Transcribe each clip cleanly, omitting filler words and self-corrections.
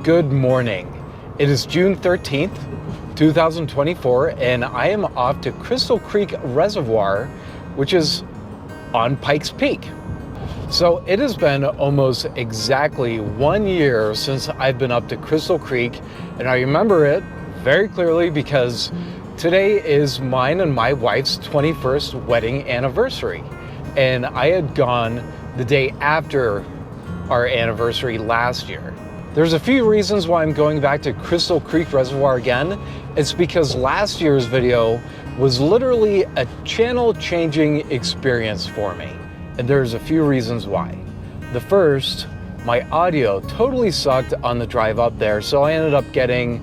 Good morning. It is June 13th, 2024, and I am off to Crystal Creek Reservoir, which is on Pikes Peak. So it has been almost exactly 1 year since I've been up to Crystal Creek, and I remember it very clearly because today is mine and my wife's 21st wedding anniversary, and I had gone the day after our anniversary last year. There's a few reasons why I'm going back to Crystal Creek Reservoir again. It's because last year's video was literally a channel-changing experience for me, and there's a few reasons why. The first, my audio totally sucked on the drive up there, so I ended up getting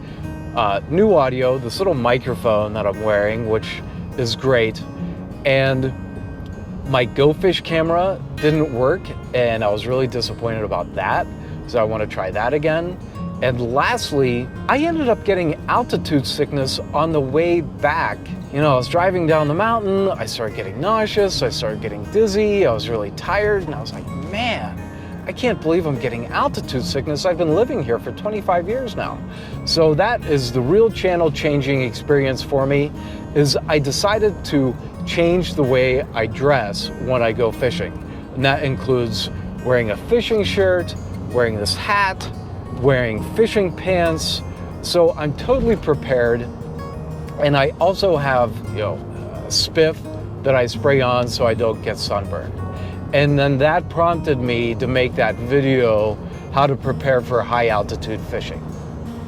new audio, this little microphone that I'm wearing, which is great, and my Go Fish camera didn't work, and I was really disappointed about that. So I want to try that again. And lastly, I ended up getting altitude sickness on the way back. You know, I was driving down the mountain, I started getting nauseous, I started getting dizzy, I was really tired, and I was like, man, I can't believe I'm getting altitude sickness. I've been living here for 25 years now. So that is the real channel changing experience for me, is I decided to change the way I dress when I go fishing. And that includes wearing a fishing shirt, wearing this hat, wearing fishing pants. So I'm totally prepared. And I also have, a spiff that I spray on so I don't get sunburned. And then that prompted me to make that video, how to prepare for high altitude fishing.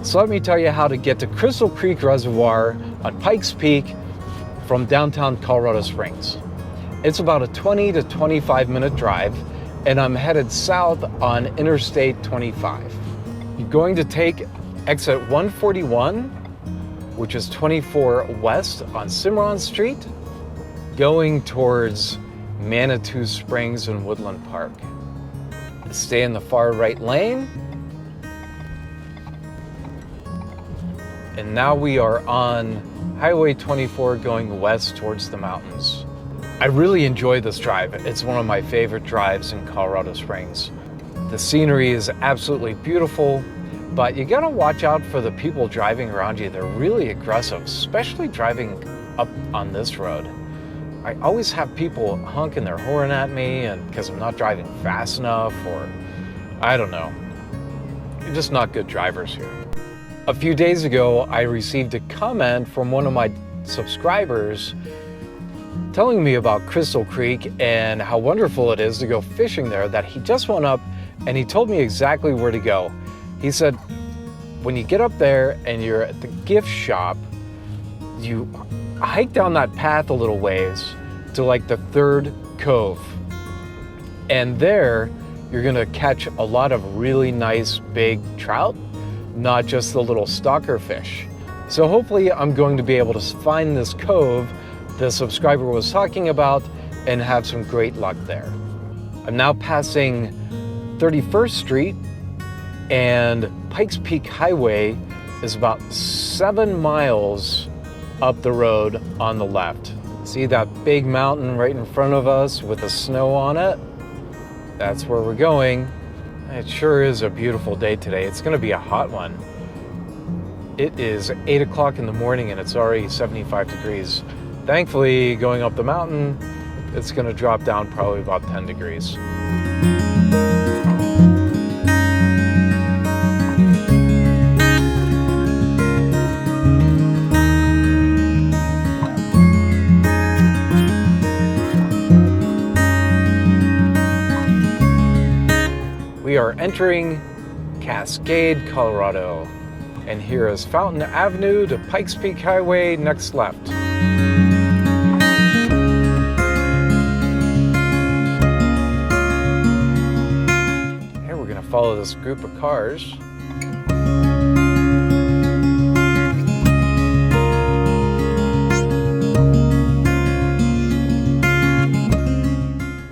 So let me tell you how to get to Crystal Creek Reservoir on Pikes Peak from downtown Colorado Springs. It's about a 20 to 25 minute drive, and I'm headed south on Interstate 25. You're going to take exit 141, which is 24 west on Cimarron Street, going towards Manitou Springs and Woodland Park. Stay in the far right lane. And now we are on Highway 24 going west towards the mountains. I really enjoy this drive. It's one of my favorite drives in Colorado Springs. The scenery is absolutely beautiful, but you gotta watch out for the people driving around you. They're really aggressive, especially driving up on this road. I always have people honking their horn at me, and because I'm not driving fast enough, or I don't know. You're just not good drivers here. A few days ago, I received a comment from one of my subscribers telling me about Crystal Creek and how wonderful it is to go fishing there, that he just went up and he told me exactly where to go. He said, when you get up there and you're at the gift shop, you hike down that path a little ways to like the third cove. And there, you're gonna catch a lot of really nice big trout, not just the little stalker fish. So hopefully I'm going to be able to find this cove the subscriber was talking about and have some great luck there. I'm now passing 31st Street, and Pikes Peak Highway is about 7 miles up the road on the left. See that big mountain right in front of us with the snow on it? That's where we're going. It sure is a beautiful day today. It's gonna be a hot one. It is 8 o'clock in the morning and it's already 75 degrees. Thankfully, going up the mountain, it's gonna drop down probably about 10 degrees. We are entering Cascade, Colorado. And here is Fountain Avenue to Pikes Peak Highway, next left. Here we're gonna follow this group of cars.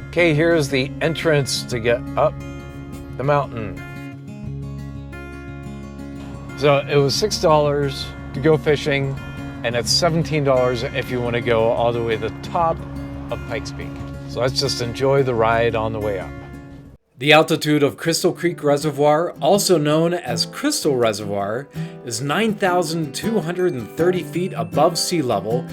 Okay, here's the entrance to get up the mountain. So it was $6 to go fishing, and it's $17 if you want to go all the way to the top of Pikes Peak. So let's just enjoy the ride on the way up. The altitude of Crystal Creek Reservoir, also known as Crystal Reservoir, is 9,230 feet above sea level,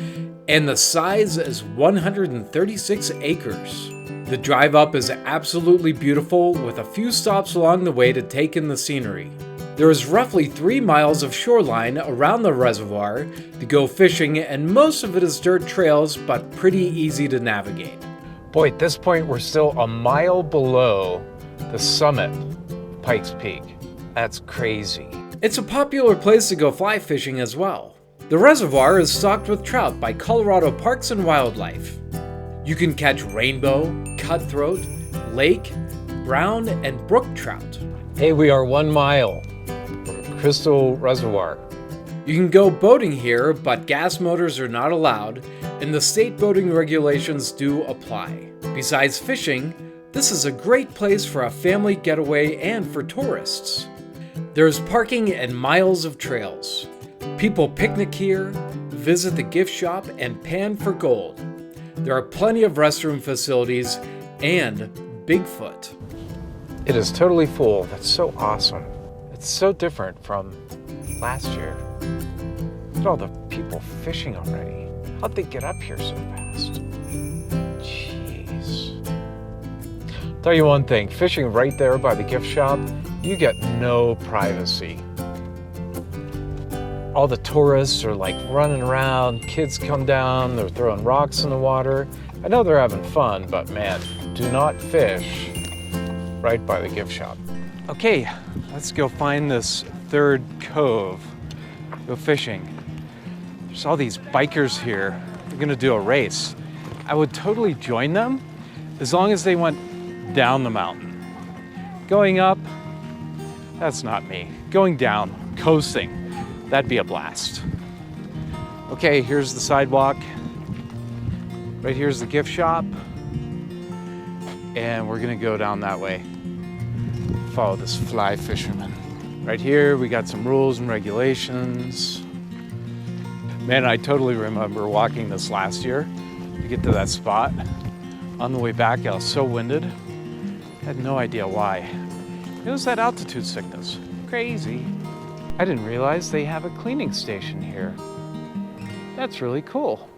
and the size is 136 acres. The drive up is absolutely beautiful, with a few stops along the way to take in the scenery. There is roughly 3 miles of shoreline around the reservoir to go fishing, and most of it is dirt trails, but pretty easy to navigate. Boy, at this point we're still a mile below the summit of Pikes Peak. That's crazy. It's a popular place to go fly fishing as well. The reservoir is stocked with trout by Colorado Parks and Wildlife. You can catch rainbow, cutthroat, lake, brown, and brook trout. Hey, we are 1 mile from Crystal Reservoir. You can go boating here, but gas motors are not allowed, and the state boating regulations do apply. Besides fishing, this is a great place for a family getaway and for tourists. There's parking and miles of trails. People picnic here, visit the gift shop, and pan for gold. There are plenty of restroom facilities and Bigfoot. It is totally full. That's so awesome. It's so different from last year. Look at all the people fishing already. How'd they get up here so fast? Tell you one thing, fishing right there by the gift shop, you get no privacy. All the tourists are like running around, kids come down, they're throwing rocks in the water. I know they're having fun, but man, do not fish right by the gift shop. Okay, let's go find this third cove, go fishing. There's all these bikers here, they're gonna do a race. I would totally join them as long as they went down the mountain. Going up, that's not me. Going down, coasting, that'd be a blast. Okay, here's the sidewalk. Right here's the gift shop. And we're gonna go down that way. Follow this fly fisherman. Right here, we got some rules and regulations. Man, I totally remember walking this last year to get to that spot. On the way back, I was so winded. I had no idea why. It was that altitude sickness. Crazy. I didn't realize they have a cleaning station here. That's really cool.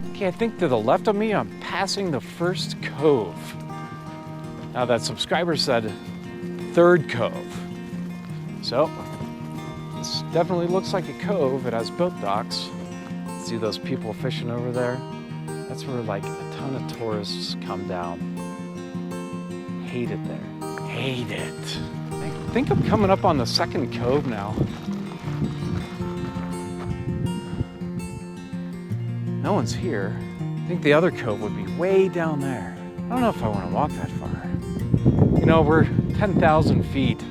Okay, I think to the left of me, I'm passing the first cove. Now that subscriber said third cove. So, this definitely looks like a cove. It has boat docks. See those people fishing over there? That's where like a ton of tourists come down. Hate it there. Hate it. I think I'm coming up on the second cove now. No one's here. I think the other cove would be way down there. I don't know if I want to walk that far. You know, we're 10,000 feet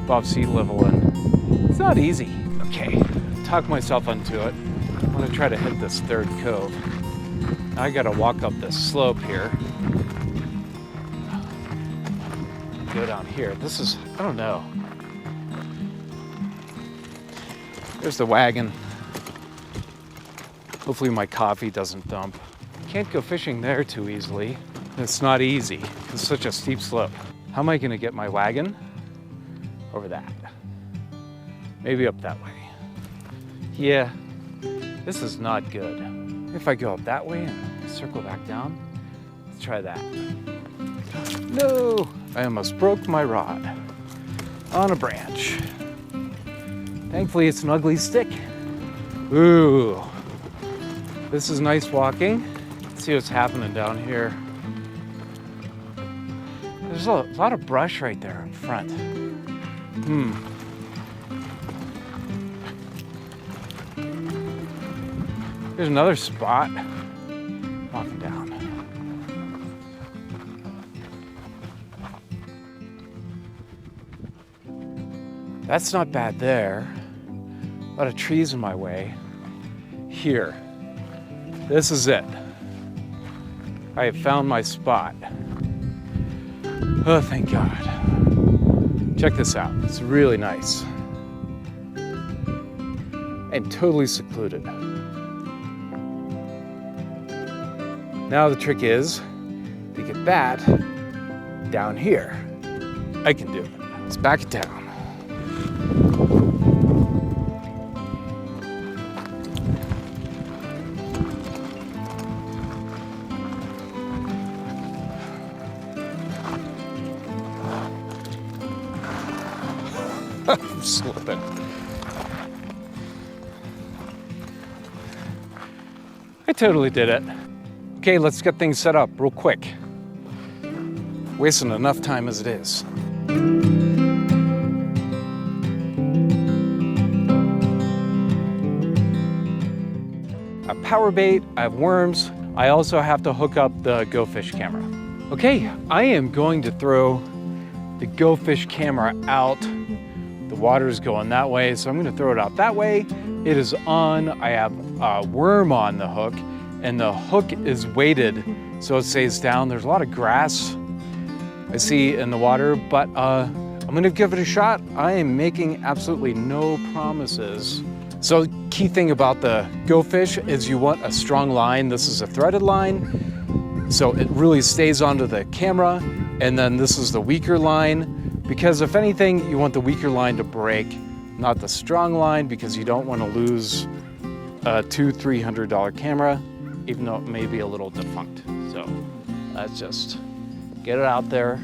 above sea level and it's not easy. Okay, talk myself into it. I'm gonna try to hit this third cove. Now I gotta walk up this slope here. Go down here. This is, I don't know. There's the wagon. Hopefully my coffee doesn't dump. Can't go fishing there too easily. It's not easy. It's such a steep slope. How am I gonna get my wagon over that? Maybe up that way. Yeah, this is not good. If I go up that way and circle back down, let's try that. No, I almost broke my rod on a branch. Thankfully, it's an ugly stick. Ooh, this is nice walking. Let's see what's happening down here. There's a lot of brush right there in front. There's another spot. Walking down. That's not bad there. A lot of trees in my way. Here. This is it. I have found my spot. Oh, thank God. Check this out. It's really nice. And totally secluded. Now the trick is to get that down here. I can do it. Let's back it down. I'm slipping. I totally did it. Okay, let's get things set up real quick. Wasting enough time as it is. I have power bait, I have worms. I also have to hook up the Go Fish camera. Okay, I am going to throw the Go Fish camera out. The water's going that way, so I'm gonna throw it out that way. It is on, I have a worm on the hook, and the hook is weighted so it stays down. There's a lot of grass I see in the water, but I'm gonna give it a shot. I am making absolutely no promises. So key thing about the Go Fish is you want a strong line. This is a threaded line, so it really stays onto the camera, and then this is the weaker line, because if anything, you want the weaker line to break, not the strong line, because you don't want to lose a $200-300 camera, even though it may be a little defunct. So let's just get it out there.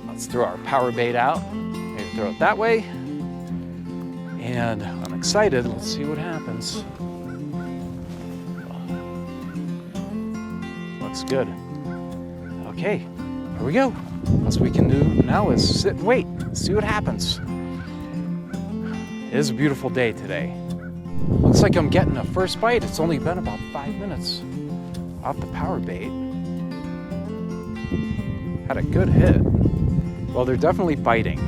Let's throw our power bait out. Maybe throw it that way. And I'm excited. Let's see what happens. Looks good. Okay, here we go. What we can do now is sit and wait, see what happens. It is a beautiful day today. Looks like I'm getting a first bite. It's only been about 5 minutes off the power bait. Had a good hit. Well, they're definitely biting.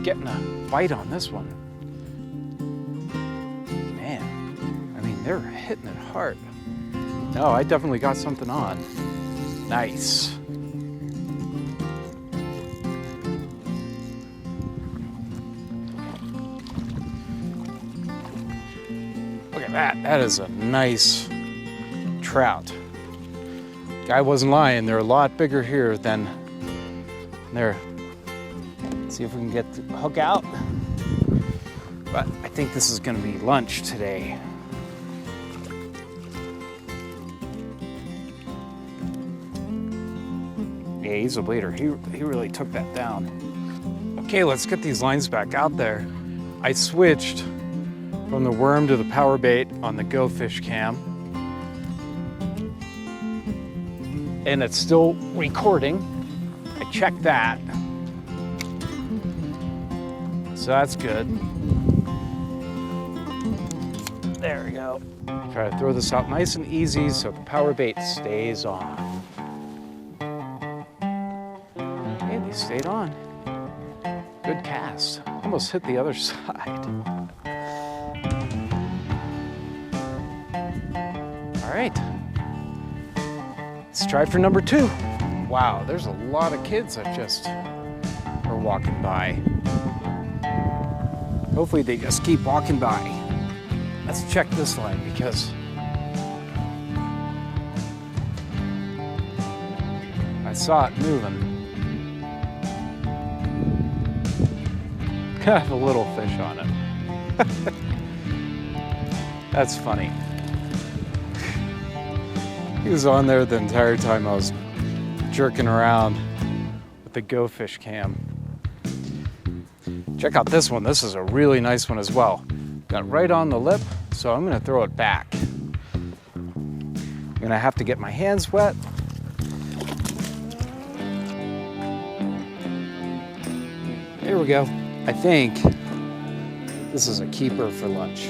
Getting a bite on this one. Man, I mean, they're hitting it hard. No, I definitely got something on. Nice. Look at that. That is a nice trout. Guy wasn't lying. They're a lot bigger here than there. Let's see if we can get the hook out. But I think this is going to be lunch today. Yeah, he's a bleeder. He really took that down. Okay, let's get these lines back out there. I switched from the worm to the power bait on the Go Fish cam. And it's still recording. I checked that. So that's good. There we go. Try to throw this out nice and easy so the power bait stays on. Okay, they stayed on. Good cast. Almost hit the other side. All right. Let's try for number 2. Wow, there's a lot of kids that just are walking by. Hopefully they just keep walking by. Let's check this line because I saw it moving. I have a little fish on it. That's funny. He was on there the entire time I was jerking around with the Go Fish cam. Check out this one. This is a really nice one as well. Got right on the lip, so I'm gonna throw it back. I'm gonna have to get my hands wet. There we go. I think this is a keeper for lunch.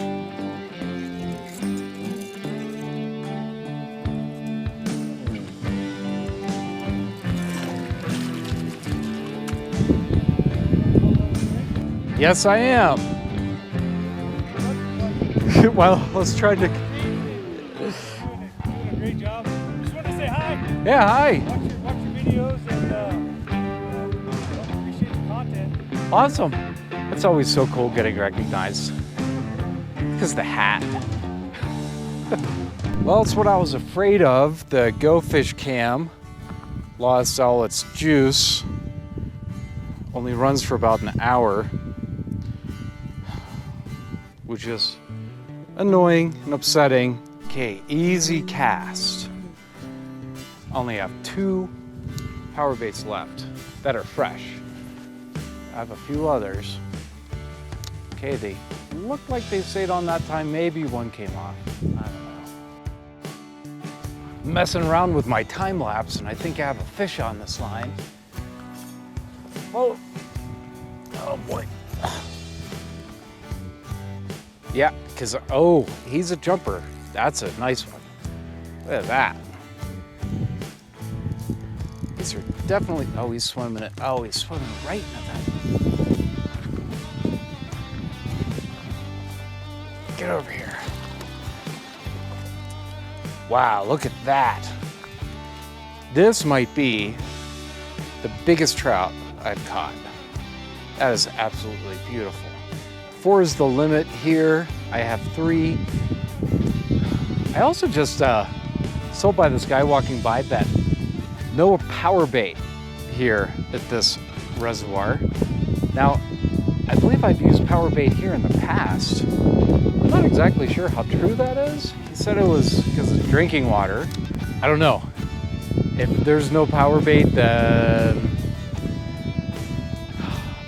Yes, I am. Well, let's try to. Doing a great job. Just wanted to say hi. Yeah, hi. Watch your videos and appreciate the content. Awesome. It's always so cool getting recognized. Because of the hat. Well, it's what I was afraid of, the Go Fish cam. lost all its juice. Only runs for about an hour, which is annoying and upsetting. Okay, easy cast. Only have 2 power baits left that are fresh. I have a few others. Okay, they look like they stayed on that time. Maybe one came off. I don't know. Messing around with my time lapse, and I think I have a fish on this line. Oh, oh boy. Yeah, because, oh, he's a jumper. That's a nice one. Look at that. These are definitely, oh, he's swimming it. Oh, he's swimming right into that. Get over here. Wow, look at that. This might be the biggest trout I've caught. That is absolutely beautiful. 4 is the limit here. I have 3. I also just saw by this guy walking by that no power bait here at this reservoir. Now, I believe I've used power bait here in the past. I'm not exactly sure how true that is. He said it was because of drinking water. I don't know. If there's no power bait, then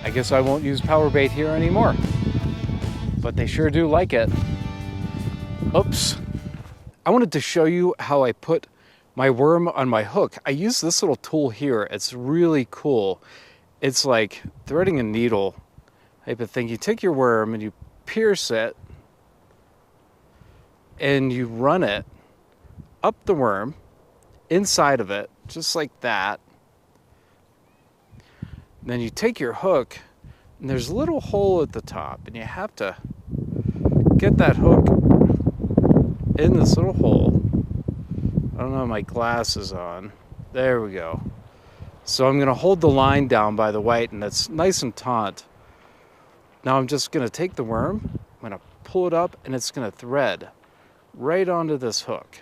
I guess I won't use power bait here anymore. But they sure do like it. Oops. I wanted to show you how I put my worm on my hook. I use this little tool here. It's really cool. It's like threading a needle type of thing. You take your worm and you pierce it and you run it up the worm, inside of it, just like that. And then you take your hook and there's a little hole at the top and you have to get that hook in this little hole. I don't know, my glasses on. There we go. So I'm gonna hold the line down by the white and it's nice and taut. Now I'm just gonna take the worm, I'm gonna pull it up and it's gonna thread right onto this hook.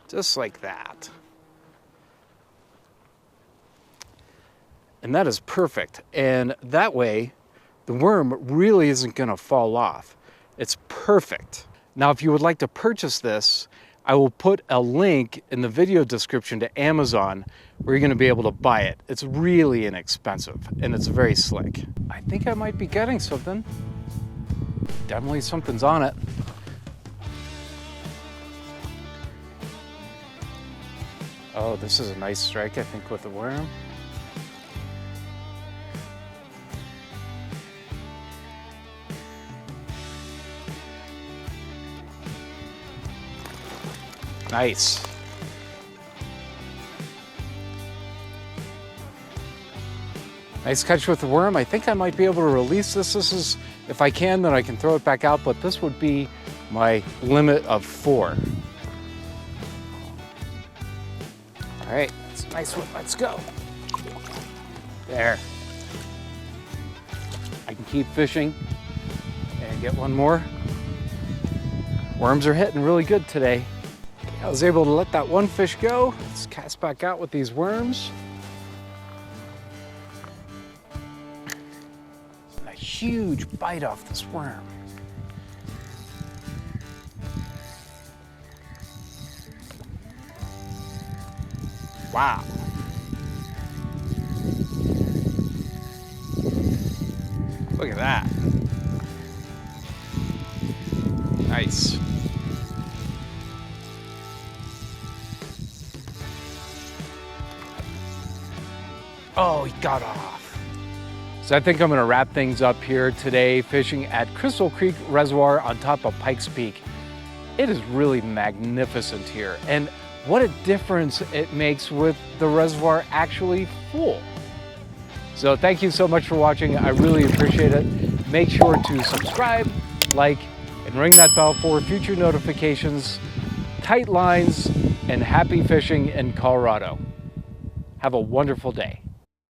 Just like that. And that is perfect. And that way, the worm really isn't gonna fall off. It's perfect. Now, if you would like to purchase this, I will put a link in the video description to Amazon where you're gonna be able to buy it. It's really inexpensive and it's very slick. I think I might be getting something. Definitely something's on it. Oh, this is a nice strike, I think, with the worm. Nice. Nice catch with the worm. I think I might be able to release this. This is, if I can, then I can throw it back out, but this would be my limit of 4. All right, that's a nice one. Let's go. There. I can keep fishing and get one more. Worms are hitting really good today. I was able to let that one fish go. Let's cast back out with these worms. A huge bite off this worm. Wow. Look at that. Nice. Oh, he got off. So I think I'm gonna wrap things up here today, fishing at Crystal Creek Reservoir on top of Pikes Peak. It is really magnificent here, and what a difference it makes with the reservoir actually full. So thank you so much for watching. I really appreciate it. Make sure to subscribe, like, and ring that bell for future notifications. Tight lines and happy fishing in Colorado. Have a wonderful day.